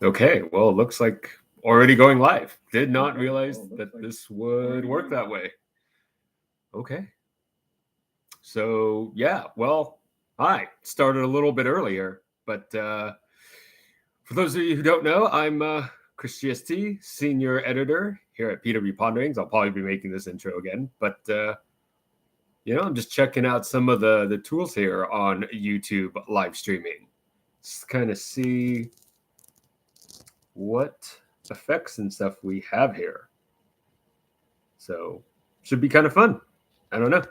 Okay, well, it looks like already going live. Did not realize that this would work that way. Okay. So, yeah, well, hi. Started a little bit earlier, but for those of you who don't know, I'm Chris GST, senior editor here at PWP Ponderings. I'll probably be making this intro again, but I'm just checking out some of the tools here on YouTube live streaming. Just kind of see what effects and stuff we have here. So should be kind of fun. I don't know.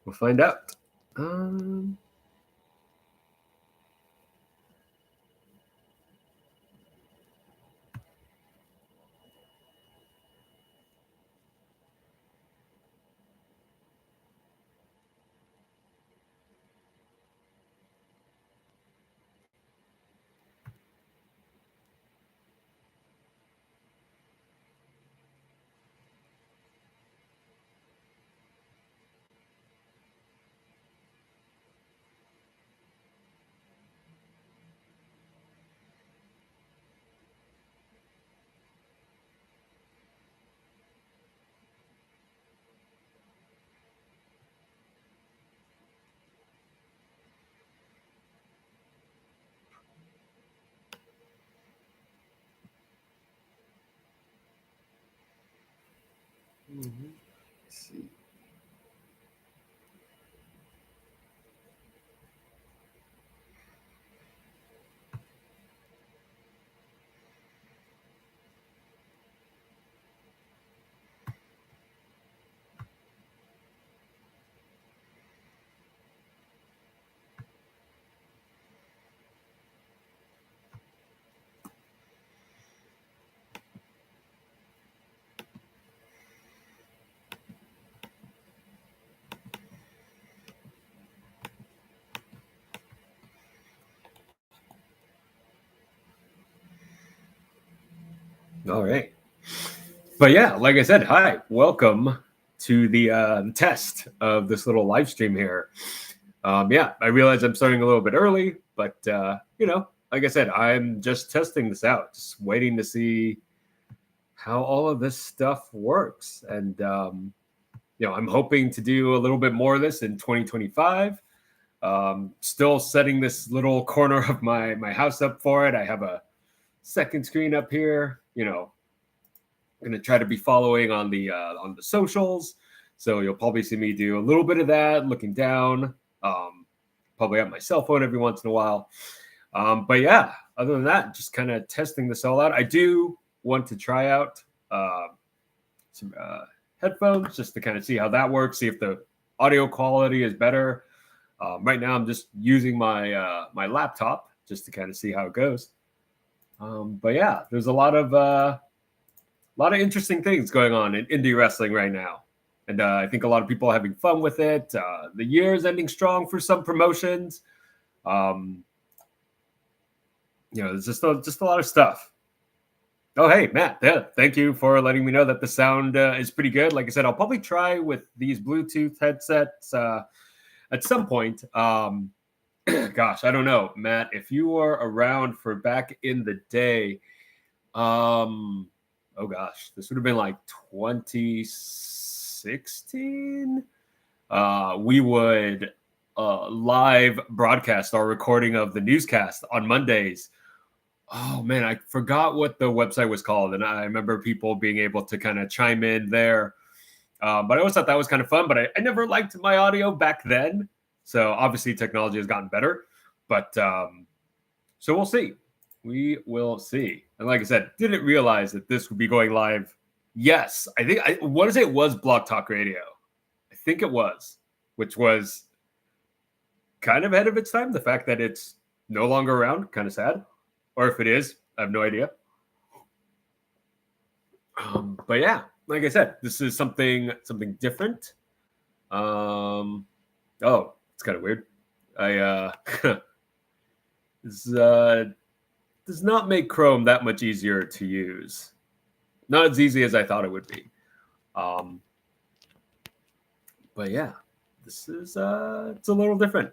We'll find out. Let's see. All right. But yeah, like I said, hi, welcome to the test of this little live stream here. Yeah, I realize I'm starting a little bit early, but like I said, I'm just testing this out, just waiting to see how all of this stuff works. And I'm hoping to do a little bit more of this in 2025. Still setting this little corner of my house up for it. I have a second screen up here. Going to try to be following on the socials, so you'll probably see me do a little bit of that, looking down. Probably on my cell phone every once in a while. But yeah, other than that, just kind of testing this all out. I do want to try out some headphones just to kind of see how that works, see if the audio quality is better. Right now, I'm just using my laptop just to kind of see how it goes. But yeah, there's a lot of interesting things going on in indie wrestling right now, and I think a lot of people are having fun with it. The year is ending strong for some promotions. There's just a lot of stuff. Oh, hey, Matt. Yeah, thank you for letting me know that the sound is pretty good. Like I said, I'll probably try with these Bluetooth headsets at some point. Gosh, I don't know, Matt. If you were around for back in the day, oh gosh, this would have been like 2016. We would live broadcast our recording of the newscast on Mondays. Oh man, I forgot what the website was called, and I remember people being able to kind of chime in there. But I always thought that was kind of fun. But I never liked my audio back then, so obviously technology has gotten better. But so we'll see. We will see. And like I said, didn't realize that this would be going live. Yes, I think what is it was Blog Talk Radio. I think it was, which was kind of ahead of its time. The fact that it's no longer around, kind of sad. Or if it is, I have no idea. But yeah, like I said, this is something different. Oh, it's kind of weird. This does not make Chrome that much easier to use. Not as easy as I thought it would be. But yeah, this is it's a little different.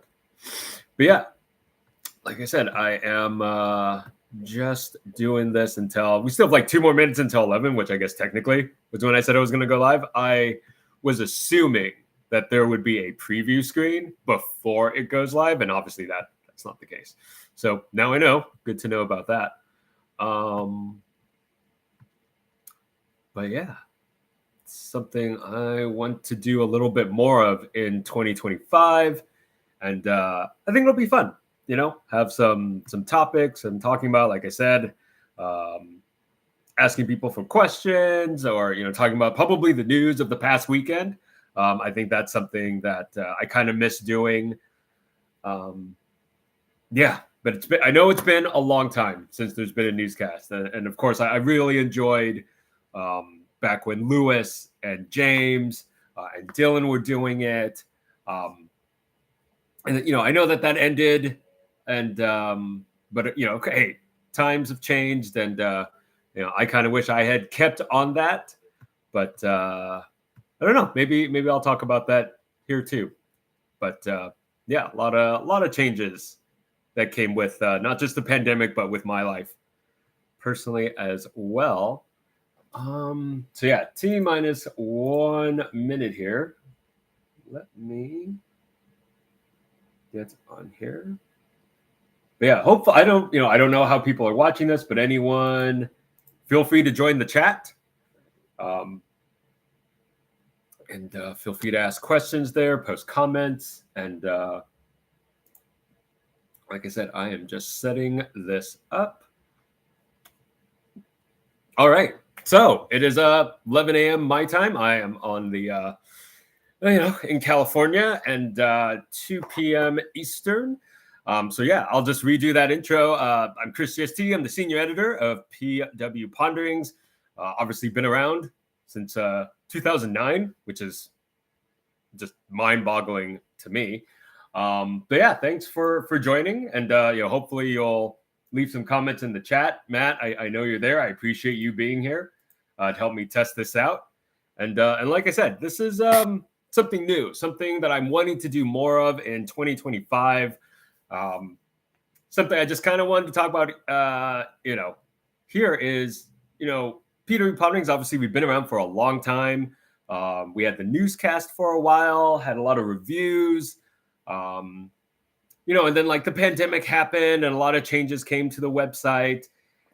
But yeah, like I said, I am just doing this until we still have like 2 more minutes until 11, which I guess technically was when I said I was going to go live. I was assuming that there would be a preview screen before it goes live, and obviously that's not the case. So now I know. Good to know about that. But yeah, it's something I want to do a little bit more of in 2025, and I think it'll be fun. Have some topics and talking about, like I said, asking people for questions, or talking about probably the news of the past weekend. I think that's something that I kind of miss doing. Yeah, but I know it's been a long time since there's been a newscast, and of course I really enjoyed back when Lewis and James and Dylan were doing it. And I know that ended, and but okay, times have changed, and I kind of wish I had kept on that, but I don't know. Maybe I'll talk about that here too. But yeah, a lot of changes that came with not just the pandemic, but with my life personally as well. So yeah, T-minus 1 minute here. Let me get on here. But yeah, hopefully I don't know how people are watching this, but anyone, feel free to join the chat. And feel free to ask questions there, post comments, and like I said, I am just setting this up. All right, so it is 11 a.m. my time. I am on the in California, and 2 p.m. Eastern. So yeah, I'll just redo that intro. I'm Chris GST. I'm the senior editor of PW Ponderings. Obviously been around since 2009, which is just mind-boggling to me. But yeah, thanks for joining, and hopefully you'll leave some comments in the chat. Matt, I know you're there. I appreciate you being here to help me test this out. And like I said, this is something new, something that I'm wanting to do more of in 2025. Something I just kind of wanted to talk about. Here is PWP Ponderings. Obviously, we've been around for a long time. We had the newscast for a while, had a lot of reviews, and then like the pandemic happened and a lot of changes came to the website.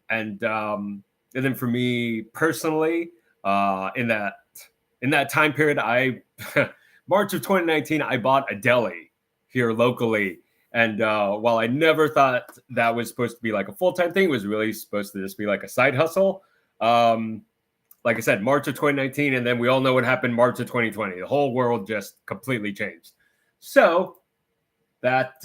And then for me personally, in that time period, March of 2019, I bought a deli here locally. And while I never thought that was supposed to be like a full-time thing, it was really supposed to just be like a side hustle. Like I said, March of 2019, and then we all know what happened March of 2020. The whole world just completely changed. So that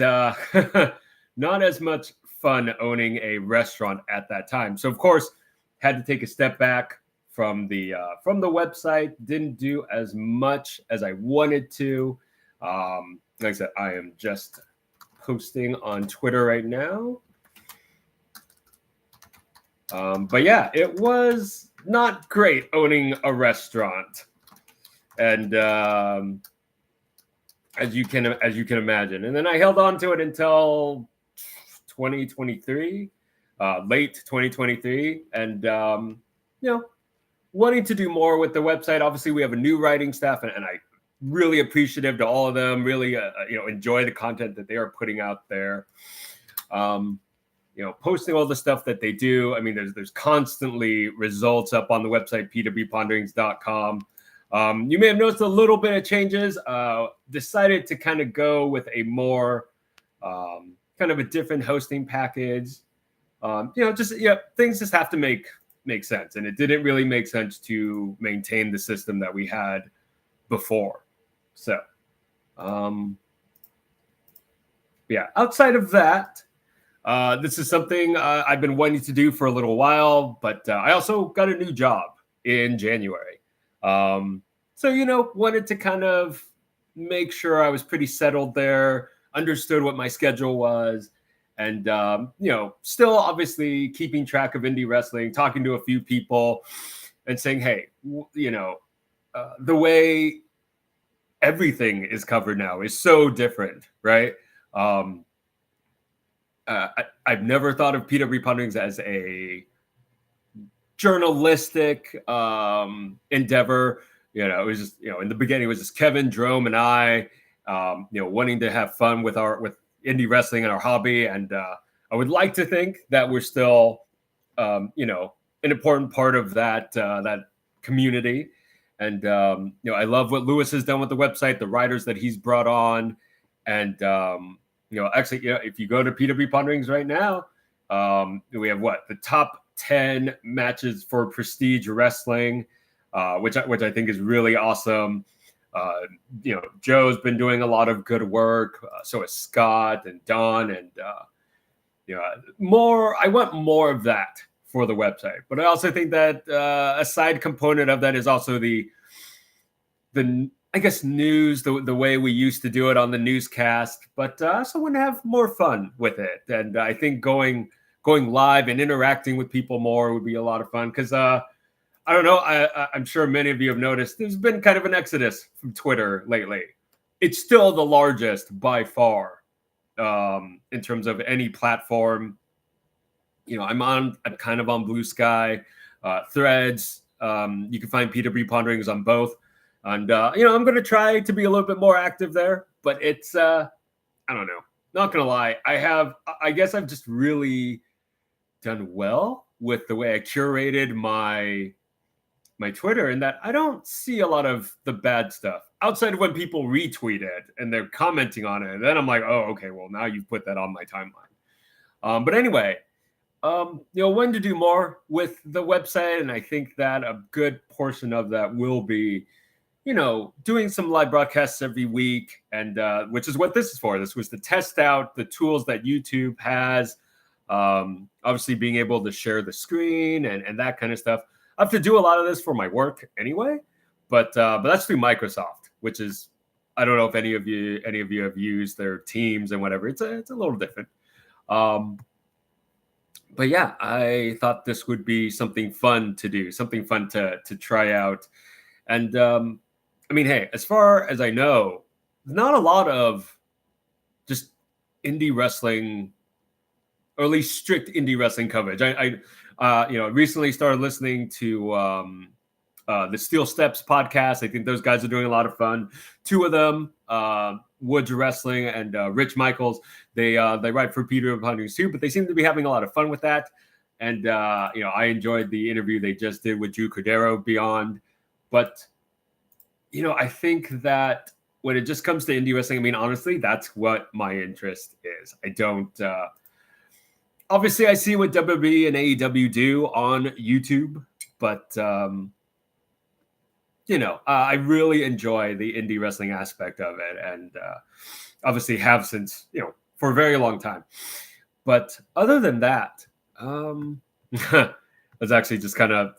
not as much fun owning a restaurant at that time. So of course, had to take a step back from the website. Didn't do as much as I wanted to. Like I said, I am just posting on Twitter right now. But yeah, it was not great owning a restaurant, and as you can imagine. And then I held on to it until 2023, late 2023, and wanting to do more with the website. Obviously, we have a new writing staff, and I really appreciative to all of them. Really, enjoy the content that they are putting out there. Posting all the stuff that they do. I mean, there's constantly results up on the website, pwponderings.com. You may have noticed a little bit of changes. Decided to kind of go with a more kind of a different hosting package. Things just have to make sense. And it didn't really make sense to maintain the system that we had before. So, outside of that, this is something I've been wanting to do for a little while, but I also got a new job in January. So, wanted to kind of make sure I was pretty settled there, understood what my schedule was, and, still obviously keeping track of indie wrestling, talking to a few people and saying, hey, the way everything is covered now is so different, right? I've never thought of PWP Ponderings as a journalistic endeavor. It was just, in the beginning, it was just Kevin, Jerome, and I, wanting to have fun with indie wrestling and our hobby. And I would like to think that we're still, an important part of that community. And I love what Lewis has done with the website, the writers that he's brought on, and actually, if you go to PWP Ponderings right now, we have the top 10 matches for Prestige Wrestling, which I think is really awesome. Joe's been doing a lot of good work. So is Scott and Don, and more. I want more of that for the website, but I also think that a side component of that is also the I guess news, the way we used to do it on the newscast, but I also want to have more fun with it. And I think going live and interacting with people more would be a lot of fun, because I don't know, I'm sure many of you have noticed there's been kind of an exodus from Twitter lately. It's still the largest by far in terms of any platform. I'm kind of on Blue Sky, Threads. You can find PWP Ponderings on both. And, I'm going to try to be a little bit more active there, but it's, I don't know, not going to lie. I guess I've just really done well with the way I curated my Twitter, in that I don't see a lot of the bad stuff outside of when people retweet it and they're commenting on it. And then I'm like, oh, okay, well, now you've put that on my timeline. But anyway, when to do more with the website. And I think that a good portion of that will be, doing some live broadcasts every week, and which is what this is for. This was to test out the tools that YouTube has. Obviously, being able to share the screen and that kind of stuff. I have to do a lot of this for my work anyway, but that's through Microsoft, which is, I don't know if any of you have used their Teams and whatever. It's a little different. But yeah, I thought this would be something fun to do, something fun to try out, and. I mean, hey, as far as I know, not a lot of just indie wrestling, or at least strict indie wrestling coverage. I recently started listening to the Steel Steps podcast. I think those guys are doing a lot of fun. Two of them, Woods Wrestling and Rich Michaels, they write for PWP Ponderings too, but they seem to be having a lot of fun with that. And I enjoyed the interview they just did with Drew Cordero Beyond, but. I think that when it just comes to indie wrestling, I mean, honestly, that's what my interest is. I don't, obviously I see what WWE and AEW do on YouTube, but, I really enjoy the indie wrestling aspect of it, and obviously have since, for a very long time. But other than that, I was actually just kind of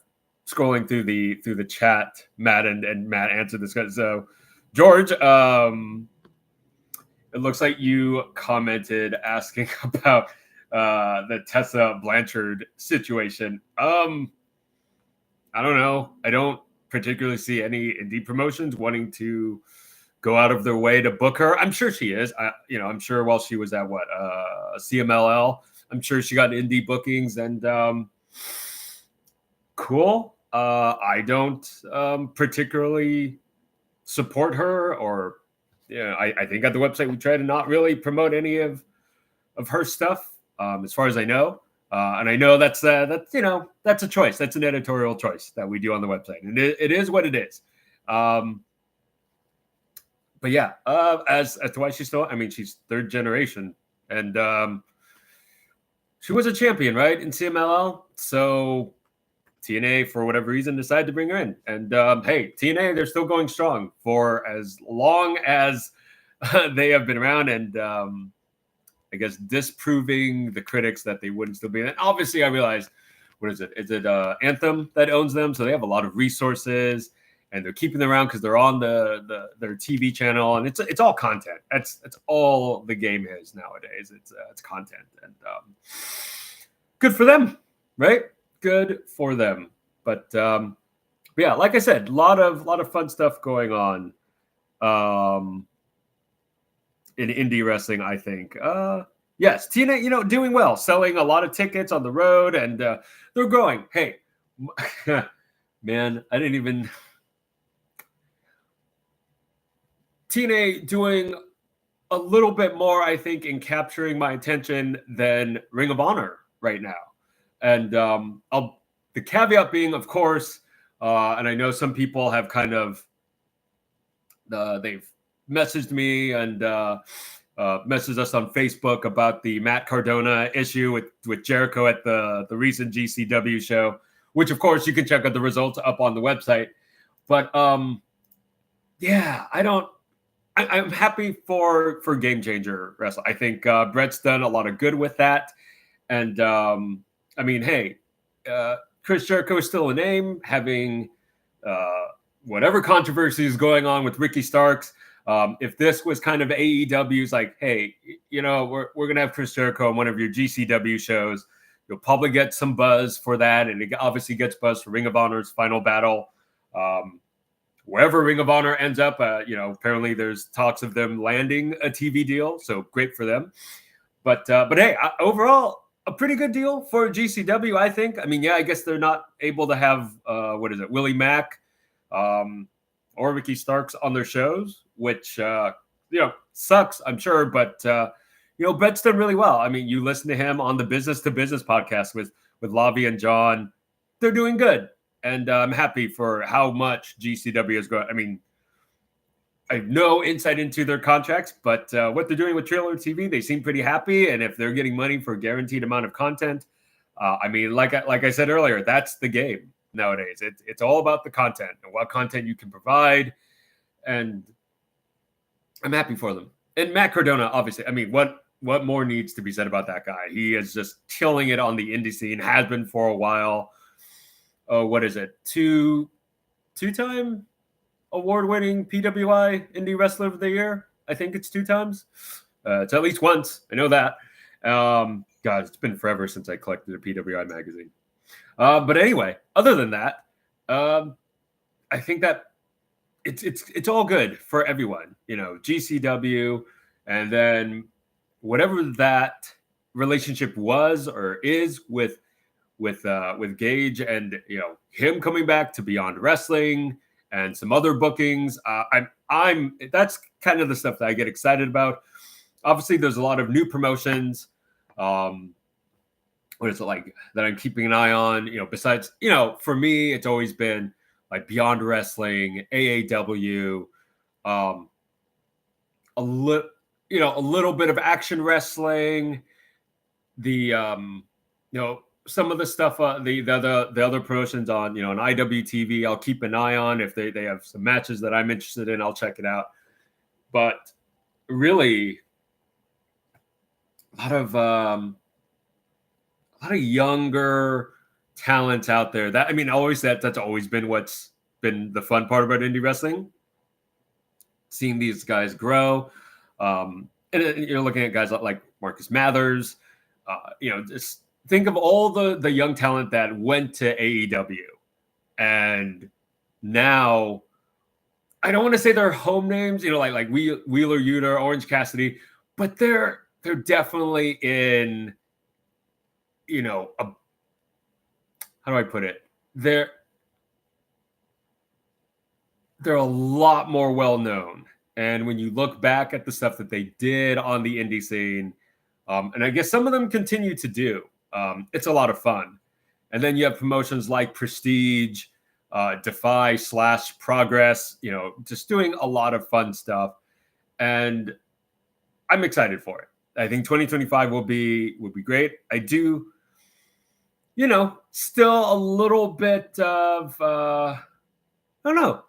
scrolling through the chat, Matt and Matt answered this. So, George, it looks like you commented asking about the Tessa Blanchard situation. I don't know. I don't particularly see any indie promotions wanting to go out of their way to book her. I'm sure she is. I'm sure while she was at CMLL, I'm sure she got indie bookings, and cool. I don't particularly support her, or I think at the website we try to not really promote any of her stuff, as far as I know. And I know that's a choice. That's an editorial choice that we do on the website, and it is what it is. But yeah, as to why she's still, I mean, she's third generation, and she was a champion, right, in CMLL. So TNA, for whatever reason, decided to bring her in. And hey, TNA, they're still going strong for as long as they have been around, and I guess disproving the critics that they wouldn't still be in. And obviously, I realize, what is it? Is it Anthem that owns them? So they have a lot of resources, and they're keeping them around because they're on their TV channel, and it's all content. That's all the game is nowadays. It's content, and good for them, right? Good for them. But yeah, like I said, a lot of fun stuff going on in indie wrestling, I think. Yes, TNA, doing well, selling a lot of tickets on the road, and they're growing. Hey, man, I didn't even. TNA doing a little bit more, I think, in capturing my attention than Ring of Honor right now. And the caveat being, of course, and I know some people have kind of they've messaged me and messaged us on Facebook about the Matt Cardona issue with Jericho at the recent GCW show, which of course you can check out the results up on the website. But yeah, I'm happy for Game Changer Wrestling. I think Brett's done a lot of good with that. And I mean, hey, Chris Jericho is still a name, having whatever controversy is going on with Ricky Starks. If this was kind of AEW's like, hey, we're going to have Chris Jericho on one of your GCW shows, you'll probably get some buzz for that. And it obviously gets buzz for Ring of Honor's Final Battle. Wherever Ring of Honor ends up, apparently there's talks of them landing a TV deal. So great for them. But hey, overall, a pretty good deal for GCW, I think. I mean, yeah, I guess they're not able to have, Willie Mack or Ricky Starks on their shows, which, sucks, I'm sure. But, Brett's done really well. I mean, you listen to him on the Business to Business podcast with Lavi and John. They're doing good. And I'm happy for how much GCW is growing. I mean, I have no insight into their contracts, but what they're doing with Trailer TV, they seem pretty happy. And if they're getting money for a guaranteed amount of content, I mean, like I said earlier, that's the game nowadays. It's all about the content and what content you can provide. And I'm happy for them. And Matt Cardona, obviously, I mean, what more needs to be said about that guy? He is just killing it on the indie scene, has been for a while. What is it? Two-time award-winning PWI Indie Wrestler of the Year. I think it's 2 times. It's at least once. I know that. God, it's been forever since I collected a PWI magazine. But anyway, other than that, I think that it's all good for everyone. GCW, and then whatever that relationship was or is with Gage, and him coming back to Beyond Wrestling and some other bookings. I'm that's kind of the stuff that I get excited about. Obviously, there's a lot of new promotions. What is it like that I'm keeping an eye on? Besides, for me, it's always been like Beyond Wrestling, AAW, a little bit of Action Wrestling, some of the stuff, the other promotions on, on IWTV, I'll keep an eye on. If they have some matches that I'm interested in, I'll check it out. But really, a lot of younger talent out there. That's always been what's been the fun part about indie wrestling. Seeing these guys grow, and you're looking at guys like Marcus Mathers. Just think of all the young talent that went to AEW, and now I don't want to say they're home names, like Wheeler Yuta, Orange Cassidy, but they're definitely in, how do I put it? They're a lot more well known, and when you look back at the stuff that they did on the indie scene, and I guess some of them continue to do. It's a lot of fun. And then you have promotions like Prestige, Defy / Progress, just doing a lot of fun stuff. And I'm excited for it. I think 2025 will be great. I do, still a little bit of, I don't know.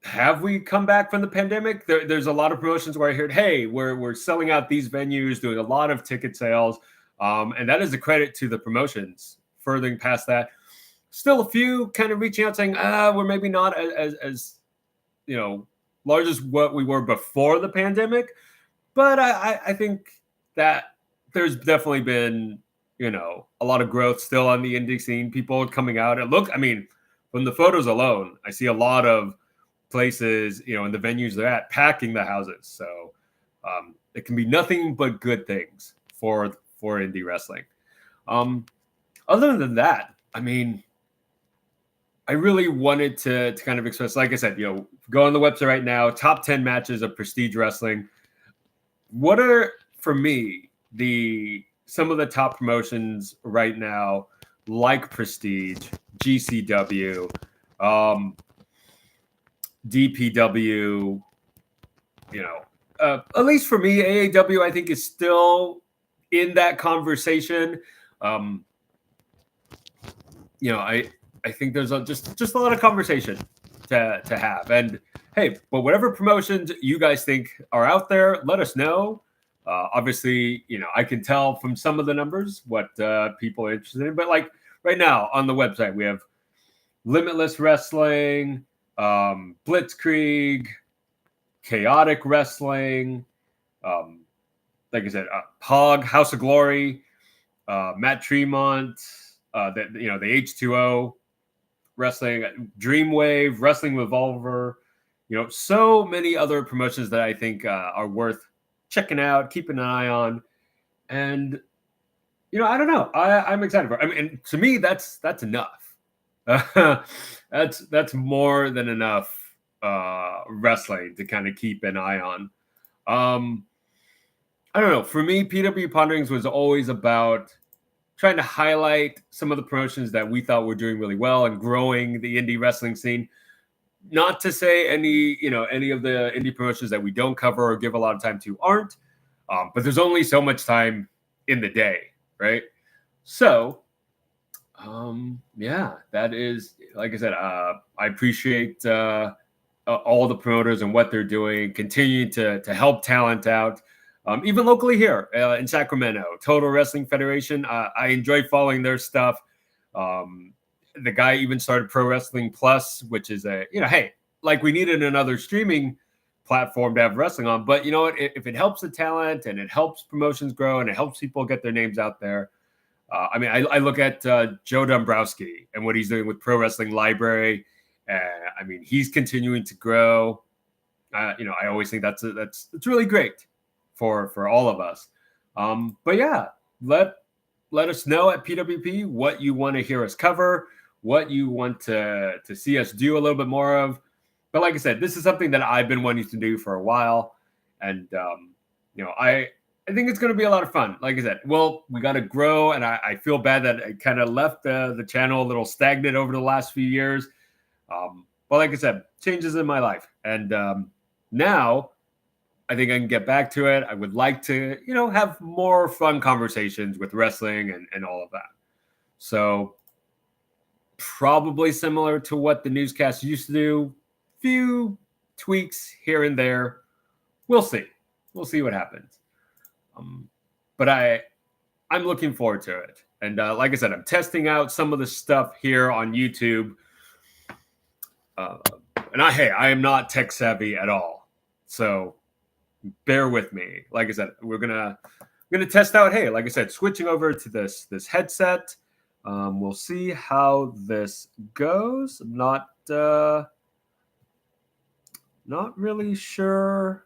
Have we come back from the pandemic? There's a lot of promotions where I heard, hey, we're selling out these venues, doing a lot of ticket sales. And that is a credit to the promotions. Furthering past that, still a few kind of reaching out saying, we're maybe not as large as what we were before the pandemic. But I think that there's definitely been, a lot of growth still on the indie scene. People coming out and from the photos alone, I see a lot of places, in the venues they're at, packing the houses. So it can be nothing but good things for indie wrestling. Other than that, I mean, I really wanted to kind of express, like I said, go on the website right now, top 10 matches of Prestige Wrestling. What are, for me, some of the top promotions right now, like Prestige, GCW, DPW, at least for me, AAW, I think, is still in that conversation. I think there's just a lot of conversation to have. And hey, but whatever promotions you guys think are out there, let us know. Obviously, I can tell from some of the numbers what people are interested in. But like right now on the website, we have Limitless Wrestling, Blitzkrieg, Chaotic Wrestling, like I said, Hog, House of Glory, Matt Tremont, the H2O Wrestling, Dreamwave, Wrestling Revolver, so many other promotions that I think are worth checking out, keeping an eye on. And, I don't know. I'm excited for it. I mean, and to me, that's enough. That's more than enough wrestling to kind of keep an eye on. I don't know. For me, PW Ponderings was always about trying to highlight some of the promotions that we thought were doing really well and growing the indie wrestling scene. Not to say any of the indie promotions that we don't cover or give a lot of time to aren't, but there's only so much time in the day, right? So, that is, like I said, I appreciate all the promoters and what they're doing, continuing to help talent out. Even locally here in Sacramento, Total Wrestling Federation, I enjoy following their stuff. The guy even started Pro Wrestling Plus, which is hey, like we needed another streaming platform to have wrestling on. But you know what? If it helps the talent and it helps promotions grow and it helps people get their names out there, I look at Joe Dombrowski and what he's doing with Pro Wrestling Library. He's continuing to grow. I always think that's really great for all of us. But yeah, let us know at PWP what you want to hear us cover, what you want to see us do a little bit more of. But like I said, this is something that I've been wanting to do for a while. And, I think it's going to be a lot of fun. Like I said, well, we got to grow. And I feel bad that I kind of left the channel a little stagnant over the last few years. But like I said, changes in my life. And now I think I can get back to it. I would like to, have more fun conversations with wrestling and all of that. So probably similar to what the newscast used to do. Few tweaks here and there. We'll see. We'll see what happens. But I'm looking forward to it. And like I said, I'm testing out some of the stuff here on YouTube. I am not tech savvy at all. So bear with me. Like I said, we're gonna test out. Hey, like I said, switching over to this headset. We'll see how this goes. I'm not really sure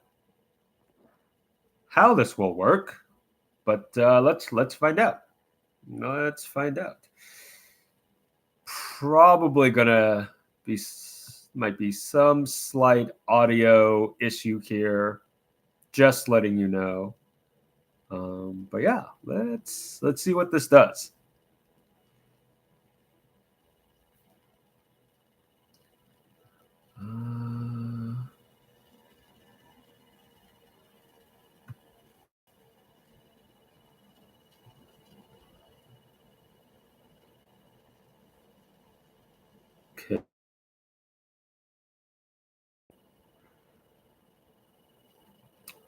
how this will work, but let's find out. Let's find out. Probably might be some slight audio issue here. Just letting you know. But yeah, let's see what this does. Okay.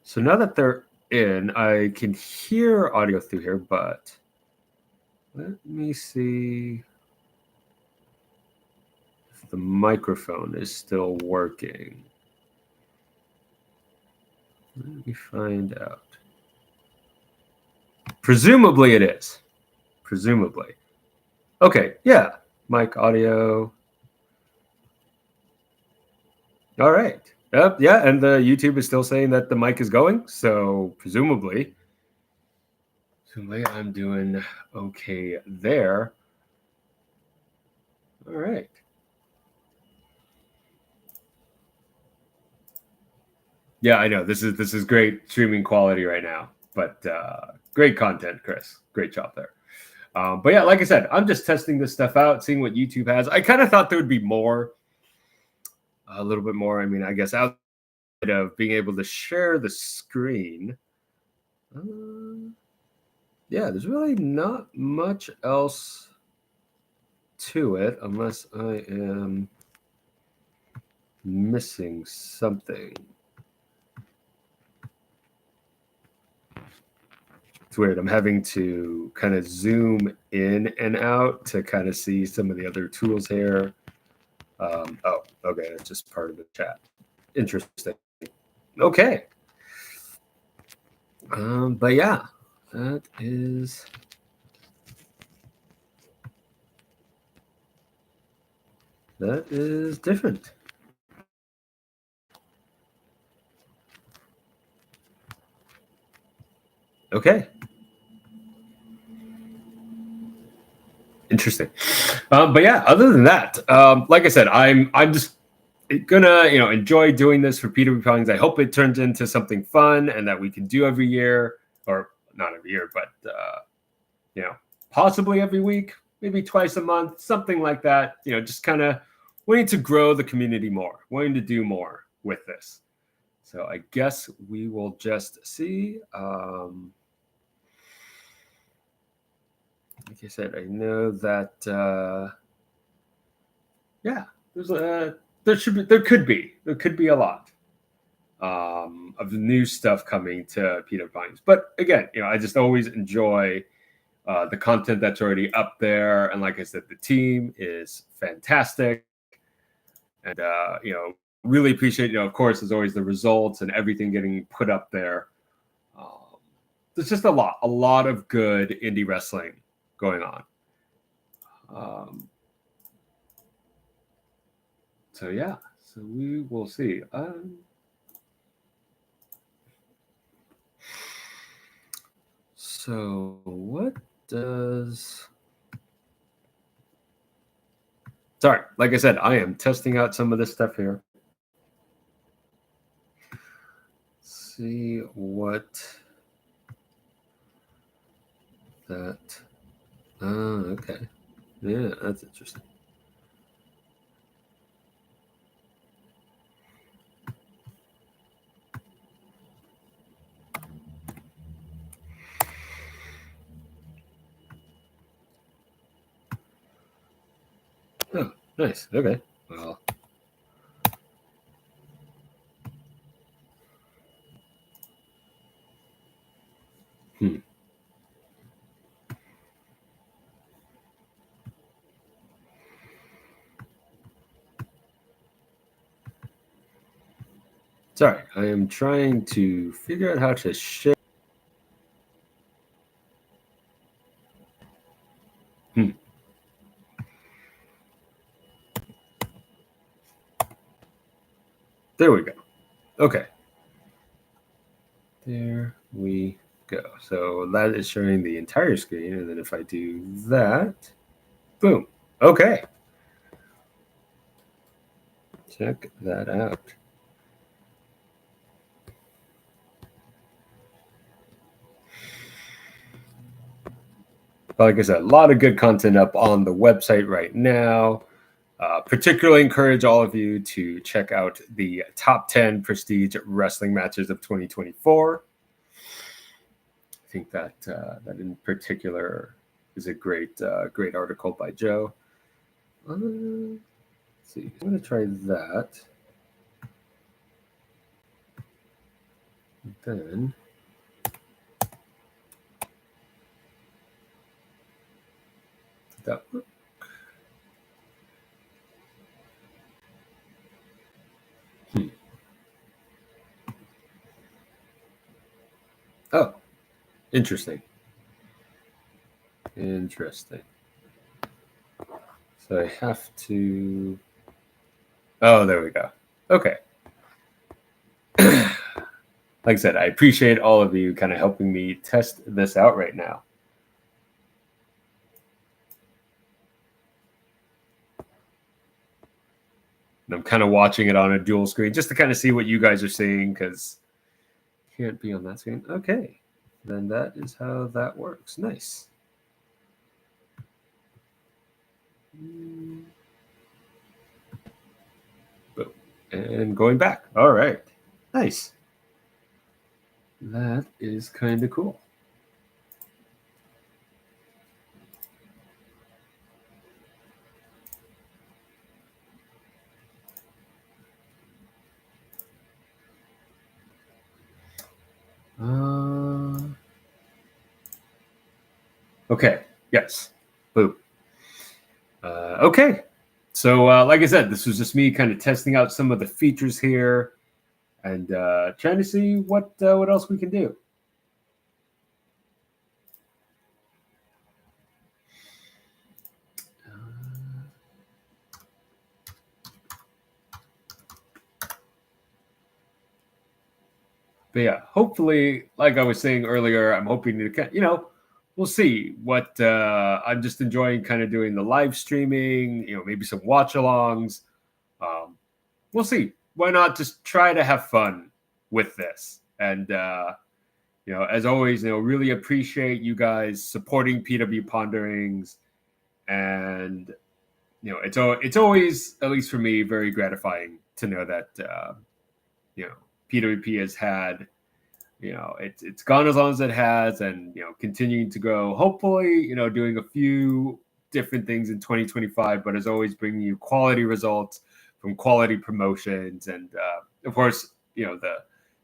So now that they're in, I can hear audio through here, but let me see if the microphone is still working. Let me find out. Presumably it is. Presumably. Okay, yeah. Mic audio. All right. Yeah, and the YouTube is still saying that the mic is going, so presumably. Assuming I'm doing okay there. All right. Yeah, I know this is great streaming quality right now, but great content, Chris. Great job there. But yeah, like I said, I'm just testing this stuff out, seeing what YouTube has. I kind of thought there would be more, a little bit more. I mean, I guess outside of being able to share the screen, yeah, there's really not much else to it unless I am missing something. It's weird. I'm having to kind of zoom in and out to kind of see some of the other tools here. Oh, okay. That's just part of the chat. Interesting. Okay. But yeah, that is different. Okay. Interesting. But yeah, other than that, like I said, I'm just gonna enjoy doing this for PWP Pong's. I hope it turns into something fun and that we can do every year, or not every year, but possibly every week, maybe twice a month, something like that. Just kind of wanting to grow the community more, wanting to do more with this. So I guess we will just see. Like I said, I know that yeah, there could be a lot of new stuff coming to Peter Pines. But again, I just always enjoy the content that's already up there, and like I said, the team is fantastic, and really appreciate of course, as always, the results and everything getting put up there. There's just a lot of good indie wrestling going on. So yeah, so we will see. So what does... Sorry, like I said, I am testing out some of this stuff here. See what that... okay. Yeah, that's interesting. Oh, nice. Okay. Well. Sorry, I am trying to figure out how to share. There we go. Okay. There we go. So that is showing the entire screen. And then if I do that, boom. Okay. Check that out. Like I said, a lot of good content up on the website right now. Particularly encourage all of you to check out the top 10 prestige wrestling matches of 2024. I think that in particular is a great article by Joe. Let's see, I'm going to try that. Then did that work? Oh, interesting. Interesting. So I have to... Oh, there we go. Okay. Like I said, I appreciate all of you kind of helping me test this out right now. And I'm kind of watching it on a dual screen just to kind of see what you guys are seeing, because can't be on that screen. Okay, then that is how that works. Nice. Boom. And going back. All right. Nice. That is kind of cool. Okay. Yes. Boom. Okay. So, like I said, this was just me kind of testing out some of the features here and trying to see what else we can do. But yeah, hopefully, like I was saying earlier, I'm hoping to, we'll see what I'm just enjoying kind of doing the live streaming, maybe some watch alongs. We'll see. Why not just try to have fun with this? And, as always, really appreciate you guys supporting PW Ponderings. And, it's always, at least for me, very gratifying to know that, PWP has had, it's gone as long as it has, and continuing to grow. Hopefully, doing a few different things in 2025, but as always, bringing you quality results from quality promotions, and of course, the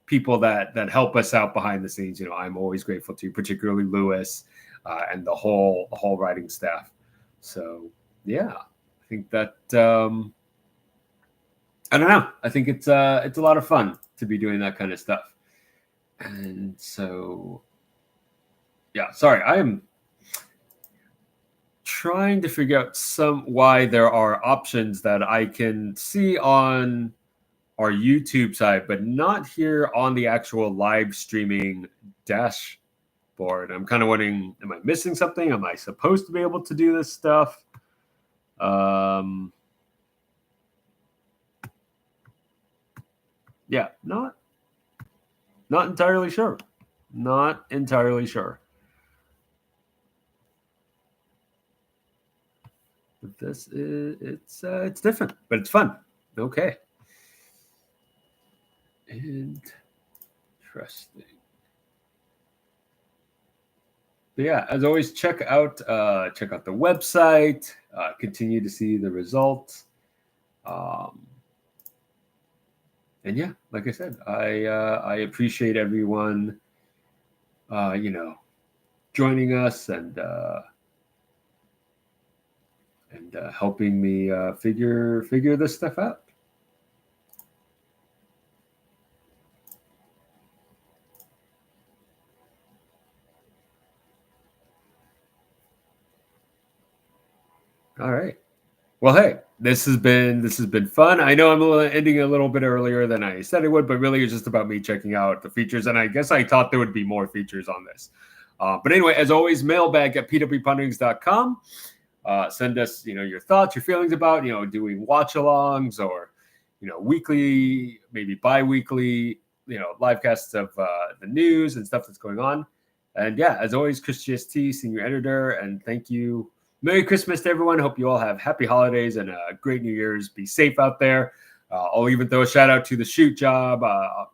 people that help us out behind the scenes. I'm always grateful to, particularly Lewis and the whole writing staff. So yeah, I think that. I don't know. I think it's a lot of fun to be doing that kind of stuff. And so, yeah, sorry, I am trying to figure out why there are options that I can see on our YouTube side, but not here on the actual live streaming dashboard. I'm kind of wondering, am I missing something? Am I supposed to be able to do this stuff? Yeah, not entirely sure. Not entirely sure. But this is it's different, but it's fun. Okay. Interesting. But yeah, as always, check out the website. Continue to see the results. And yeah, like I said, I appreciate everyone, joining us and helping me figure this stuff out. All right. Well, hey, this has been fun. I know I'm ending a little bit earlier than I said it would, but really it's just about me checking out the features. And I guess I thought there would be more features on this. But anyway, as always, mailbag at pwponderings.com. Send us, your thoughts, your feelings about, doing watch-alongs or, weekly, maybe bi-weekly, live casts of the news and stuff that's going on. And yeah, as always, Chris GST, Senior Editor, and thank you. Merry Christmas to everyone. Hope you all have happy holidays and a great New Year's. Be safe out there. I'll even throw a shout out to the shoot job. I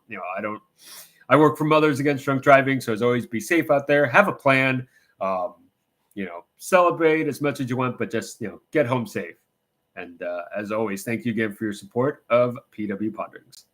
work for Mothers Against Drunk Driving. So as always, be safe out there. Have a plan. Celebrate as much as you want, but just, get home safe. And as always, thank you again for your support of PW Ponderings.